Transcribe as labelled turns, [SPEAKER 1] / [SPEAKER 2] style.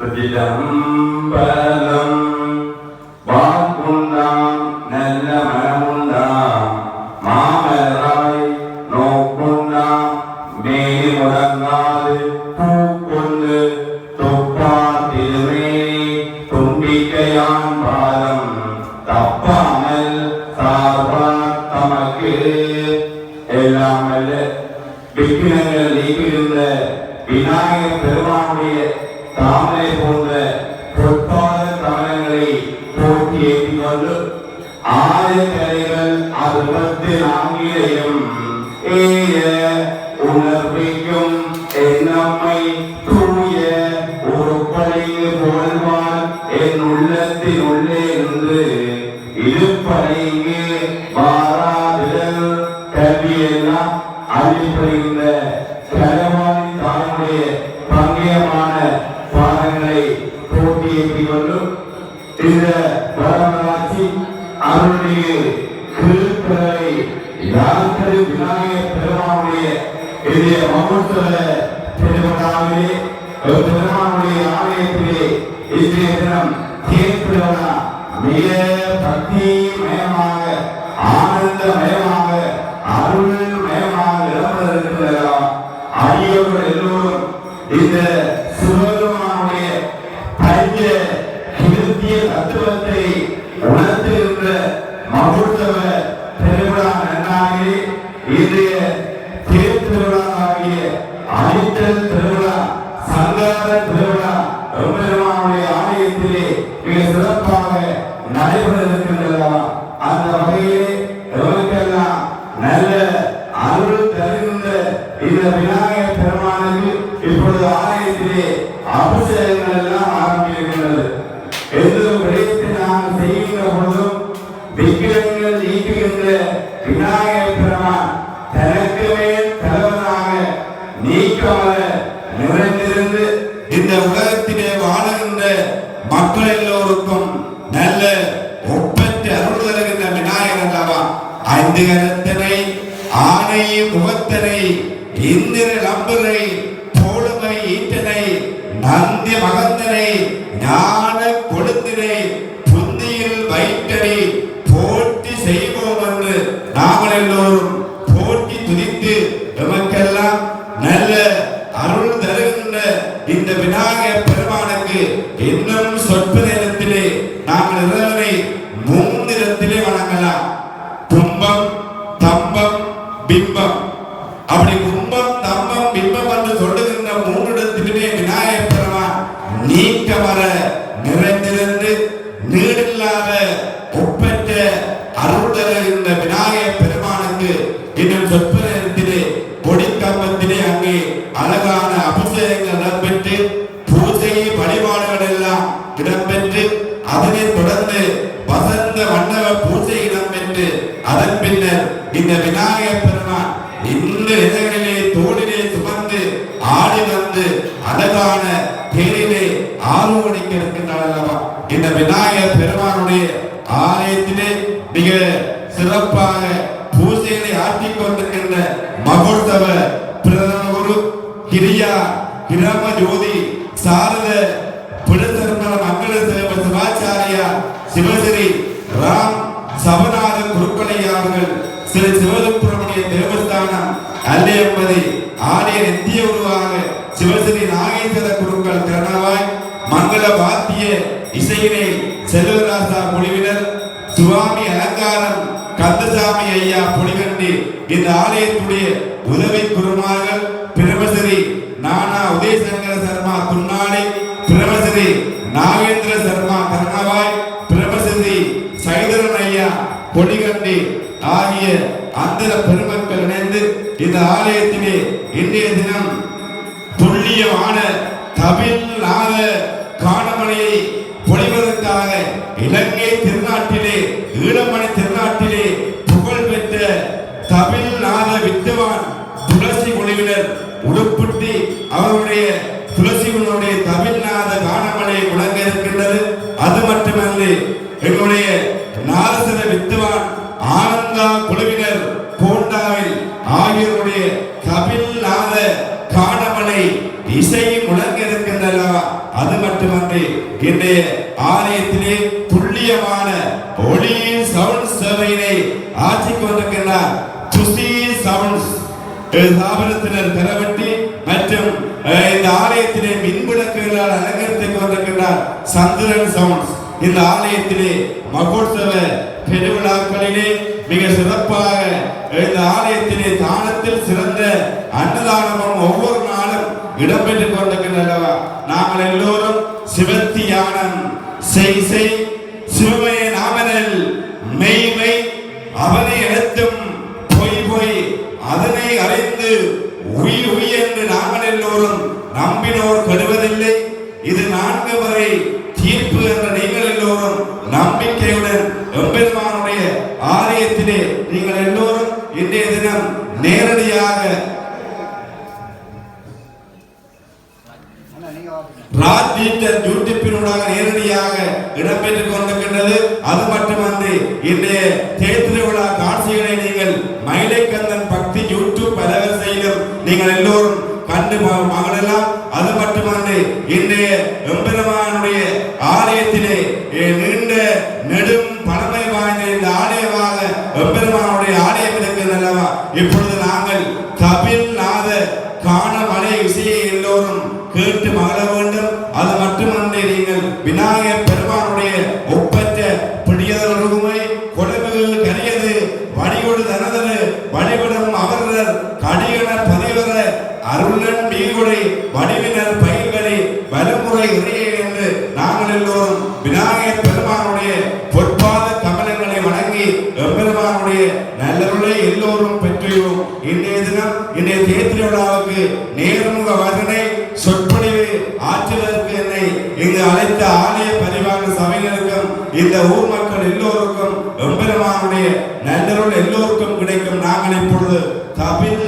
[SPEAKER 1] சிதம்பரம் வாக்குண்டாம் நல்ல மனமுண்டாம் மாமலராய் நோக்குண்டாம் மேல் முடங்காது பூக்கொண்டு தொப்பாத்திருமே தும்பிக்கையான் பாதம் தப்பாமல் சார்பா தமக்கு எல்லாம் அல்ல விக்கிரங்கள் நீக்கிருந்த விநாயகர் பெருமானுடைய தாமரை போன்ற பொற்பாத கமலங்களை போட்டி ஏற்றிக் கொண்டு ஆயக்கரைகள் அது நான்கிலையும் ஏய உணர்விக்கும் என்னம்மை தூய ஒரு பழைய போல்வான் என் உள்ளத்தின் உள்ளே என்று இருப்படைக்கு வாராதில் கல்வியெல்லாம் அழிப்படுகின்ற கரவாணி தானுடைய பங்கியமான பாடங்களை போட்டியேற்றிக் கொண்டும் இந்த வரலாட்சி அவருடைய கிருப்பை யாத்திரை விநாயகர் பெருமானுடைய இதய மகோத்சவ திருவிழாவிலே பெருமானுடைய ஆலயத்திலே இன்றைய தினம் தேர்திருவிழா மிக பக்திமயமாக ஆனந்தமயமாக அருள்மயமாக இடம்பெறுகின்றதா அடியவர்கள் எல்லோரும் இந்த சிவபெருமானுடைய பஞ்ச கிருத்திய தத்துவத்தை உணர்த்துகின்ற மகோத்சவ திருவிழா நன்னாகி இன்றைய தேர் திருவிழாவாகிய அழித்தல் திருவிழா சங்கார திருவிழா பெருமானுடைய ஆலயத்திலே மிக சிறப்பாக நடைபெற இருக்கின்றதா அந்த வகையிலே எவருக்கெல்லாம் நல்ல அருள் தருகின்ற இந்த விநாயகர் பெருமானுக்கு இப்பொழுது ஆலயத்திலே அபிஷேகங்கள் எல்லாம் ஆரம்பிக்கின்றது. எந்த விடயத்தை நாம் செய்கின்ற பொழுதும் விக்கிரங்கள் நீக்குகின்ற விநாயகர் பெருமான் தனக்கு மேல் தலைவனாக நீக்கமர நிறைந்திருந்து இந்த உலகத்திலே வாழுகின்ற மக்கள் எல்லோருக்கும் நல்ல ஒப்பற்ற அருள் தருகின்ற விநாயகர் அல்லவா. ஐந்து கரத்தனை ஆனை முகத்தனை இந்திர நம்பரை தோளுமை ஈட்டனை நந்தி மகந்தனை ஞான கொழுந்தினை புந்தியில் வைத்தனை போட்டி செய்வோம் என்று நாங்கள் எல்லோரும் போட்டி துதித்து நமக்கெல்லாம் நல்ல அருள் தருகின்ற இந்த விநாயகர் பெருமானுக்கு இன்னும் சொற்ப நேரத்திலே நாங்கள் இறைவனை மூன்றிடத்திலே வணங்கலாம். துன்பம் தம்பம் பிம்பம். அப்படி கும்பம் தம்பம் பிம்பம் என்று சொல்லுகின்ற மூன்றிடத்திலே விநாயகர் பெருமான் நீக்க வர நிறைந்திருந்து நீடில்லாத ஒப்பற்ற அருள் தருகின்ற விநாயகர் பெருமானுக்கு இன்னும் சொற்ப நேரத்திலே கொடிக்கம்பத்திலே அங்கே அழகான அபிஷேகங்கள் இடம்பெற்று பூஜை வழிபாடுகள் எல்லாம் இடம்பெற்று அதனைத் தொடர்ந்து வசந்த மண்டப பூஜை இடம்பெற்று அதன் பின்னர் இந்த விநாயகர் பெருமான் இந்த இடங்களிலே தோளிலே சுமந்து ஆடி வந்து அழகான தேரிலே ஆரோடிக்க இருக்கின்றன. இந்த விநாயகர் பெருமானுடைய ஆலயத்திலே மிக சிறப்பாக பூஜைகளை ஆற்றிக் கொண்டிருக்கின்ற மகோத்சவ பிரதம குரு கிரியா கிராம ஜோதி சாரத புடசர்மல மங்கள சேவ சிவாச்சாரியா சிவஸ்ரீ ராம் சவநாத குருக்களையா அவர்கள் ஸ்ரீ சிவசுப்பிரமணிய தேவஸ்தானம் அல்லையம்பதி ஆலய நித்திய உருவாக சிவஸ்ரீ நாகேஸ்வர குருக்கள் திறனவாய் மங்கள வாத்திய இசையினை செல்வராசா குழுவினர் சுவாமி அலங்காரம் கந்தசாமி ஐயா புலிகண்டி இந்த ஆலயத்துடைய உதவி குருமார்கள் பிரமஸ்ரீ நானா உதயசங்கர சர்மா துன்னாளி பிரமஸ்ரீ நாகேந்திர சர்மா கர்ணவாய் பிரமஸ்ரீ சைதரன் ஐயா பொலிகண்டி ஆகிய அந்த பெருமக்கள் இணைந்து இந்த ஆலயத்திலே இன்றைய தினம் துல்லியமான தமிழ் நாத காணமலையை பொழிவதற்காக இலங்கை திருநாட்டிலே ஈழமணி திருநாட்டிலே புகழ் பெற்ற தமிழ்நாத வித்துவான் துளசி குழுவினர் உடுப்புட்டி அவருடைய துளசிகளுடைய தமிழ்நாத காணமலை முழங்க இருக்கின்றது. அது மட்டுமல்ல, எங்களுடைய நாரசர வித்துவான் ஆனந்தா குழுவினர் கோண்டாவில் ஆகியோருடைய தமிழ்நாத காணமலை இசை முழங்க இருக்கின்றன. அது மட்டுமல்ல,
[SPEAKER 2] மட்டுமன்றி இன்றைய ஆலயத்திலே துல்லியமான ஒளி சவுண்ட் சேவையினை ஆற்றிக் கொண்டிருக்கிறார். துசி சவுண்ட்ஸ் ஸ்தாபனத்தினர் கரவட்டி மற்றும் இந்த ஆலயத்திலே மின்விளக்குகளால் அலங்கரித்துக் கொண்டிருக்கிறார் சந்திரன் சவுண்ட்ஸ். இந்த ஆலயத்திலே மகோத்சவ பெருவிழாக்களிலே மிக சிறப்பாக இந்த ஆலயத்திலே தானத்தில் சிறந்த அன்னதானமும் ஒவ்வொரு நாளும் இடம்பெற்றுக் கொண்டிருக்கின்றன. நாங்கள் எல்லோரும் சிவத்தியானம் செய் செய் சிவமய நாமனல் மெய்மை அவனை எடுத்தும் பொய் பொய் அதனை அறிந்து உய் உய் என்று நாங்கள் எல்லோரும் நம்பினோர் கெடுவதில்லை. இது 4 வரை தீர்ப்பு என்ற நீங்கள் எல்லோரும் நம்பிக்கையுடன் எம்பெருமானுடைய ஆலயத்திலே நீங்கள் எல்லோரும் இன்றைய தினம் நேரடியாக யூடியூப்பினூடாக நேரடியாக இடம்பெற்றுக் கொண்டிருக்கின்றது. அது மட்டுமன்றி இன்றைய தேர்திருவிழா காட்சிகளை நீங்கள் மயிலைக்கந்தன் பக்தி யூடியூப் அலைவரிசையிலும் நீங்கள் எல்லோரும் கண்டு மகளெல்லாம். அது மட்டுமன்றி இன்றைய எம்பெருமானுடைய ஆலயத்திலே நீண்ட நெடும் பழமை வாய்ந்த இந்த ஆலயமாக எம்பெருமானுடைய ஆலயம் இருக்கிறதல்லவா. இப்பொழுது நாங்கள் கபில்நாத காண மலை இசையை எல்லோரும் கேட்டு மகள வேண்டும். அது மட்டுமன்றி நீங்கள் விநாயகர் பெருமானுடைய ஒப்பற்ற பிடியதொருமை கொழும்புகள் கரியது வடிகொடு தனதரு வழிபடும் அவரர் கடிகன பதிவர அருளன் மீகுடை வடிவினர் பயிர்களை வலுமுறை இறையே என்று நாங்கள் எல்லோரும் விநாயகர் பெருமானுடைய பொற்பாத கமலங்களை வணங்கி எம்பெருமானுடைய நல்லவர்களை எல்லோரும் பெற்றுவோம். இன்றைய தினம் இன்றைய தேர்திருவிழாவுக்கு நேர்முக வருகை சொற்பொழிவு ஆற்றுவதற்கு என்னை இங்கு அழைத்த ஆலய பரிவார சபைகளுக்கும் இந்த ஊர் மக்கள் எல்லோருக்கும் எம்பெருமானுடைய நல்லவர்கள் எல்லோருக்கும் கிடைக்கும். நாங்கள் இப்பொழுது தமிழ்